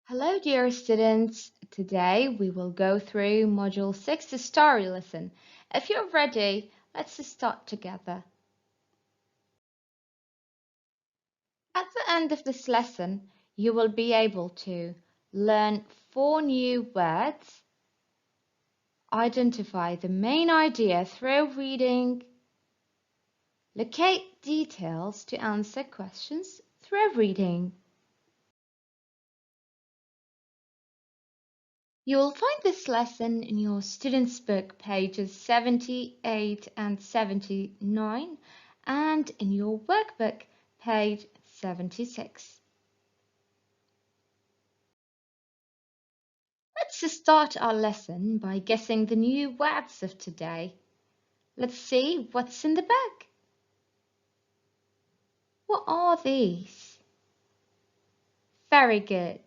Hello, dear students. Today we will go through Module 6, the story lesson. If you're ready, let's start together. At the end of this lesson, you will be able to learn 4 new words, identify the main idea through reading, locate details to answer questions through reading. You will find this lesson in your student's book, pages 78 and 79, and in your workbook, page 76. Let's start our lesson by guessing the new words of today. Let's see what's in the book. What are these? Very good.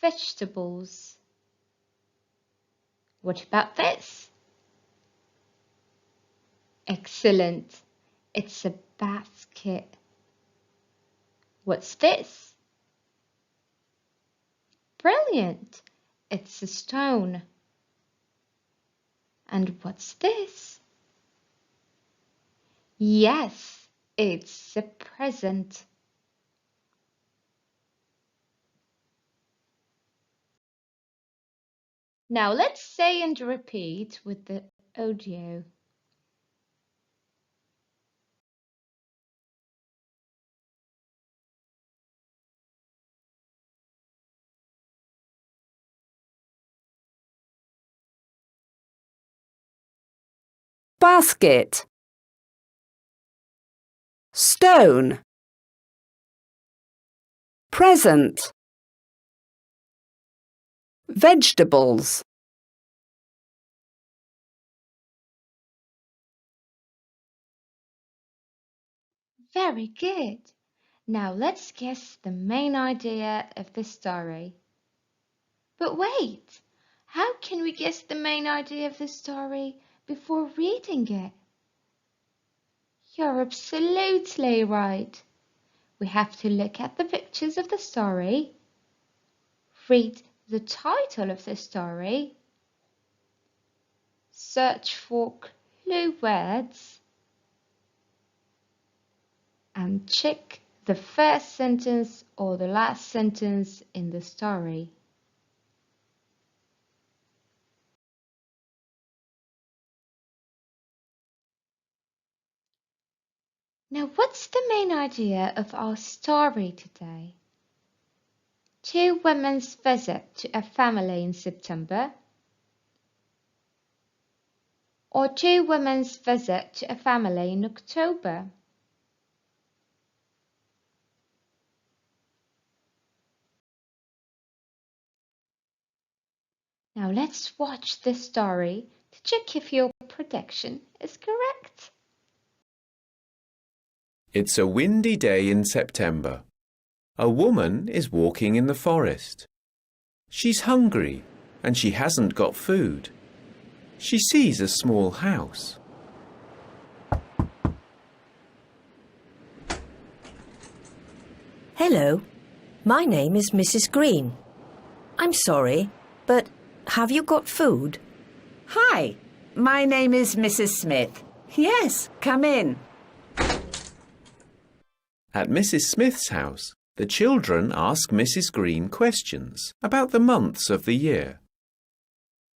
Vegetables. What about this? Excellent. It's a basket. What's this? Brilliant. It's a stone. And what's this? Yes, it's a present. Now let's say and repeat with the audio. Basket, stone, present, vegetables, Very good. Now let's guess the main idea of the story. But wait, how can we guess the main idea of the story before reading it? You're absolutely right. We have to look at the pictures of the story, read the title of the story, search for clue words, and check the first sentence or the last sentence in the story. Now, what's the main idea of our story today? 2 women's visit to a family in September, or 2 women's visit to a family in October? Now let's watch the story to check if your prediction is correct. It's a windy day in September. A woman is walking in the forest. She's hungry and she hasn't got food. She sees a small house. Hello, my name is Mrs. Green. I'm sorry, but have you got food? Hi, my name is Mrs. Smith. Yes, come in. At Mrs. Smith's house, the children ask Mrs. Green questions about the months of the year.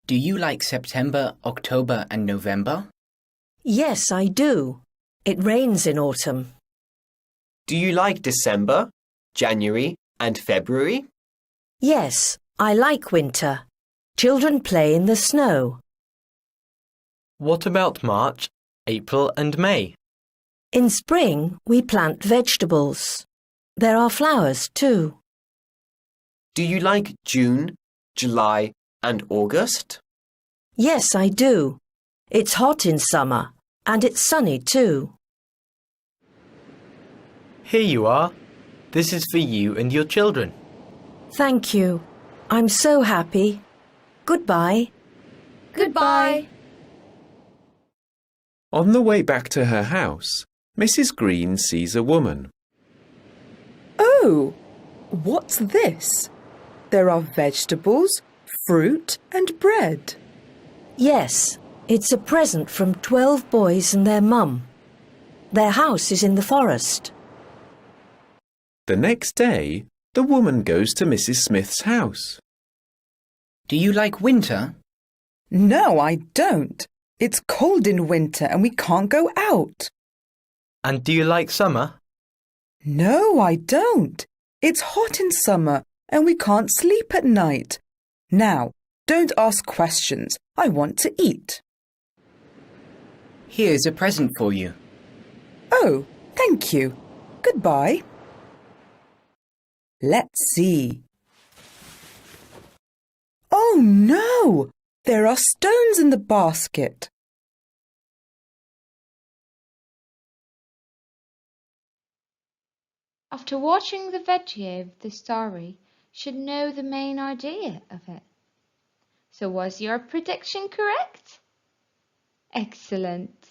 Do you like September, October and November? Yes, I do. It rains in autumn. Do you like December, January and February? Yes, I like winter. Children play in the snow. What about March, April and May? In spring, we plant vegetables. There are flowers too. Do you like June, July and August? Yes, I do. It's hot in summer and it's sunny too. Here you are. This is for you and your children. Thank you. I'm so happy. Goodbye. Goodbye. On the way back to her house, Mrs. Green sees a woman. Oh, what's this? There are vegetables, fruit and bread. Yes, it's a present from 12 boys and their mum. Their house is in the forest. The next day, the woman goes to Mrs. Smith's house. Do you like winter? No, I don't. It's cold in winter and we can't go out. And do you like summer? No, I don't. It's hot in summer and we can't sleep at night. Now, don't ask questions. I want to eat. Here's a present for you. Oh, thank you. Goodbye. Let's see. Oh no! There are stones in the basket. After watching the video of the story, you should know the main idea of it. So was your prediction correct? Excellent.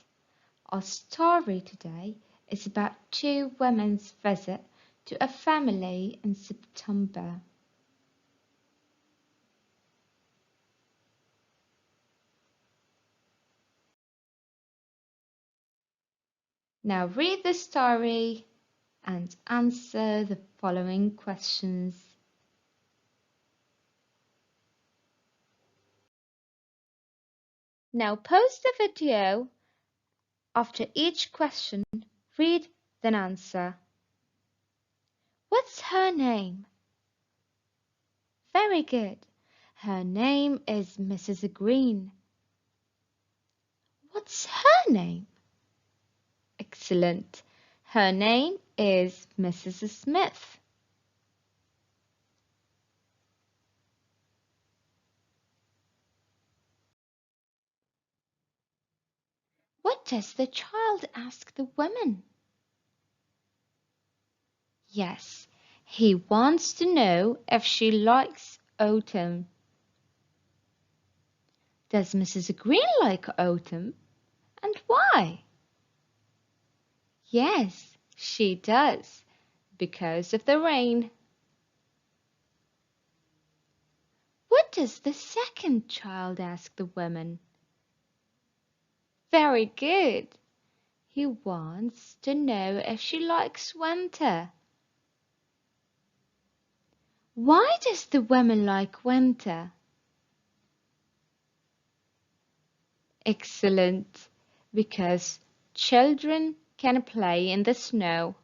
Our story today is about two women's visit to a family in September. Now read the story and answer the following questions. Now pause the video. After each question, read then answer. What's her name? Very good. Her name is Mrs. Green. What's her name? Excellent. Her name is Mrs. Smith. What does the child ask the woman? Yes, he wants to know if she likes autumn. Does Mrs. Green like autumn? And why? Yes, she does, because of the rain. What does the second child ask the woman? Very good. He wants to know if she likes winter. Why does the woman like winter? Excellent, because children can play in the snow.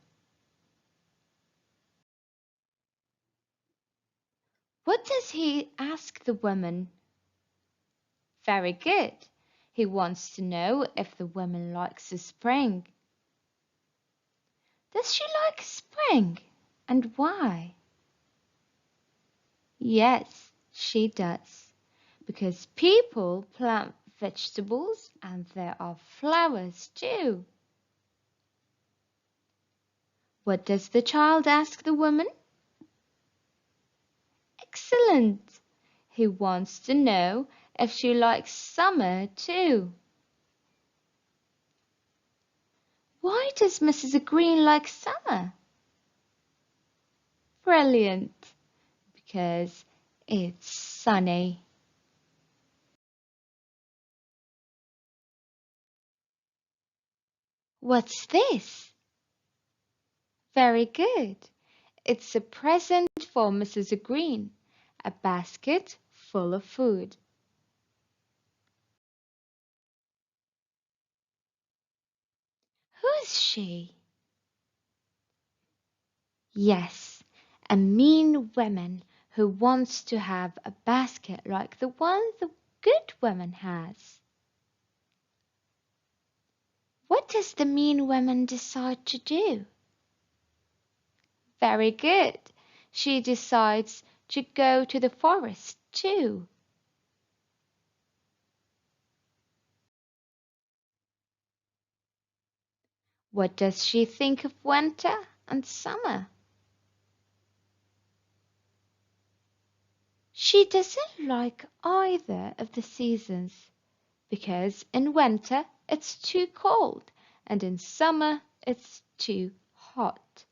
What does he ask the woman? Very good. He wants to know if the woman likes the spring. Does she like spring? And why? Yes, she does. Because people plant vegetables and there are flowers too. What does the child ask the woman? Excellent. He wants to know if she likes summer too. Why does Mrs. Green like summer? Brilliant. Because it's sunny. What's this? Very good. It's a present for Mrs. Green, a basket full of food. Who's she? Yes, a mean woman who wants to have a basket like the one the good woman has. What does the mean woman decide to do? Very good. She decides to go to the forest too. What does she think of winter and summer? She doesn't like either of the seasons because in winter it's too cold and in summer it's too hot.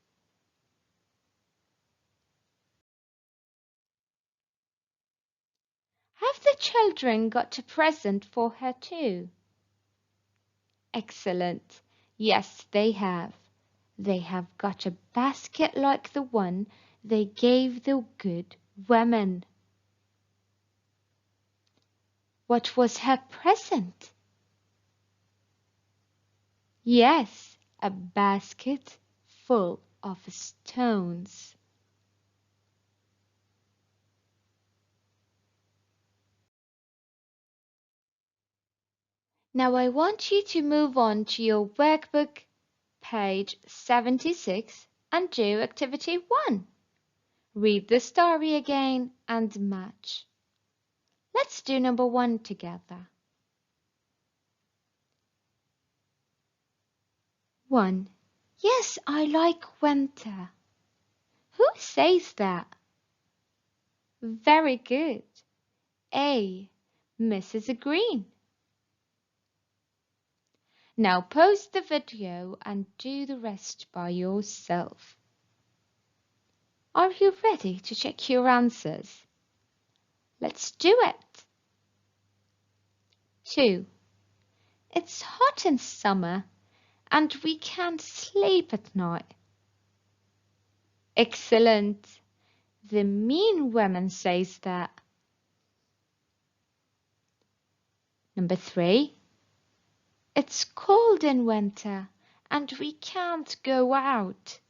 the children got a present for her too? Excellent. Yes, they have. They have got a basket like the one they gave the good woman. What was her present? Yes, a basket full of stones. Now I want you to move on to your workbook, page 76, and do activity 1. Read the story again and match. Let's do number 1 together. 1. Yes, I like winter. Who says that? Very good. A. Mrs. Green. Now pause the video and do the rest by yourself. Are you ready to check your answers? Let's do it. 2. It's hot in summer and we can't sleep at night. Excellent. The mean woman says that. Number 3. It's cold in winter and we can't go out.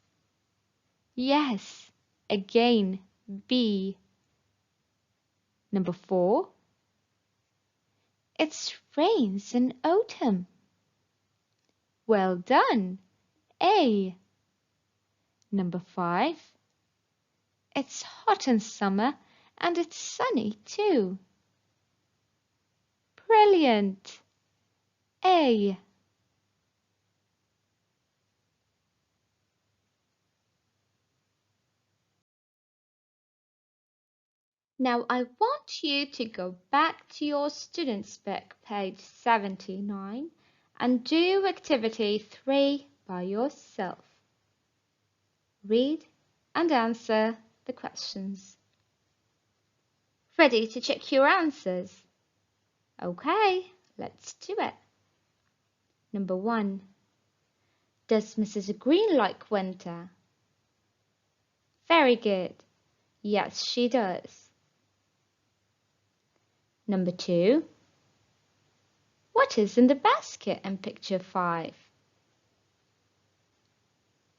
Yes, again, B. Number 4. It rains in autumn. Well done, A. Number 5. It's hot in summer and it's sunny too. Brilliant, A. Now I want you to go back to your student's book, page 79, and do activity 3 by yourself. Read and answer the questions. Ready to check your answers? Okay, let's do it. Number 1. Does Mrs. Green like winter? Very good. Yes, she does. Number 2. What is in the basket in picture 5?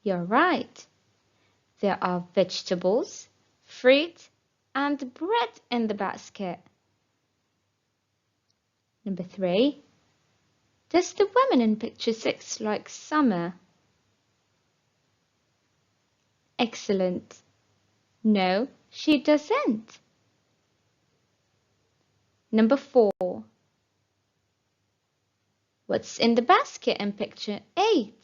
You're right. There are vegetables, fruit, and bread in the basket. Number 3. Does the woman in picture 6 like summer? Excellent. No, she doesn't. Number 4. What's in the basket in picture 8?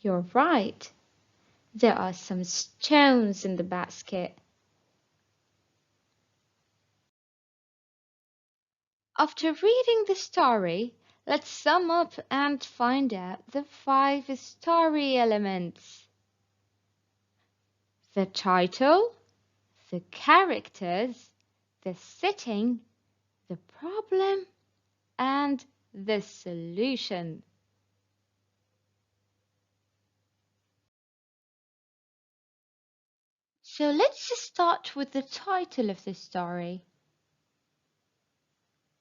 You're right. There are some stones in the basket. After reading the story, let's sum up and find out the 5 story elements. The title, the characters, the setting, the problem, and the solution. So let's just start with the title of the story.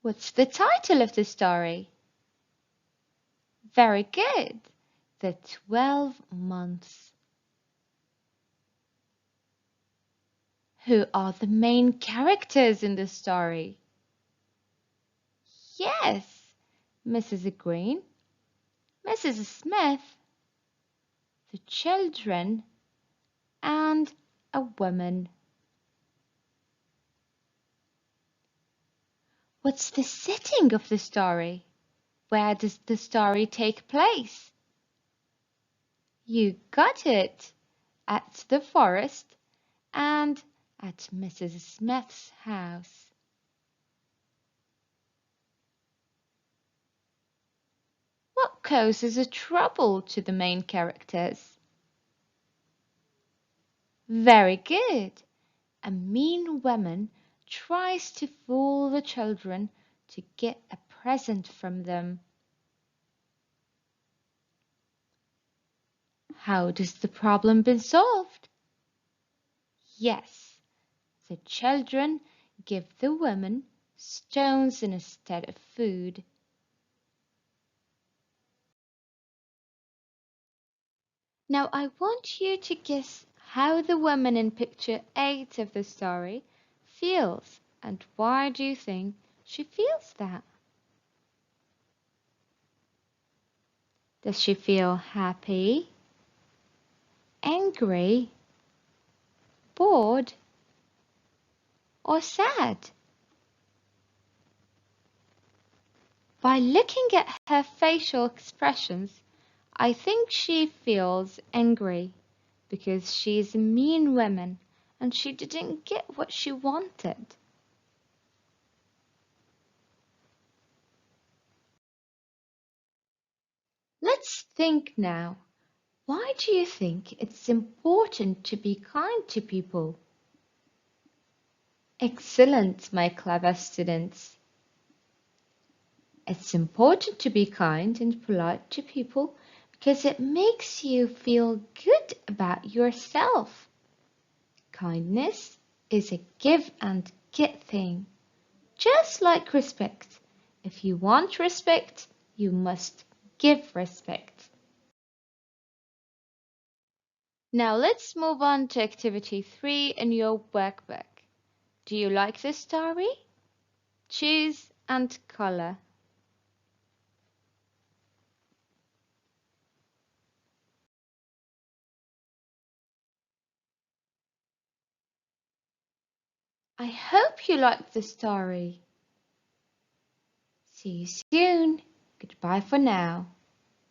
What's the title of the story? Very good. The 12 months. Who are the main characters in the story? Yes, Mrs. Green, Mrs. Smith, the children, and a woman. What's the setting of the story? Where does the story take place? You got it! At the forest and at Mrs. Smith's house. What causes a trouble to the main characters? Very good. A mean woman tries to fool the children to get a present from them. How does the problem been solved? Yes, the children give the woman stones instead of food. Now I want you to guess how the woman in picture 8 of the story feels, and why do you think she feels that? Does she feel happy, angry, bored, or sad? By looking at her facial expressions, I think she feels angry because she's a mean woman and she didn't get what she wanted. Let's think now. Why do you think it's important to be kind to people? Excellent, my clever students. It's important to be kind and polite to people because it makes you feel good about yourself. Kindness is a give and get thing, just like respect. If you want respect, you must give respect. Now let's move on to activity 3 in your workbook. Do you like this story? Choose and color. I hope you liked the story. See you soon. Goodbye for now.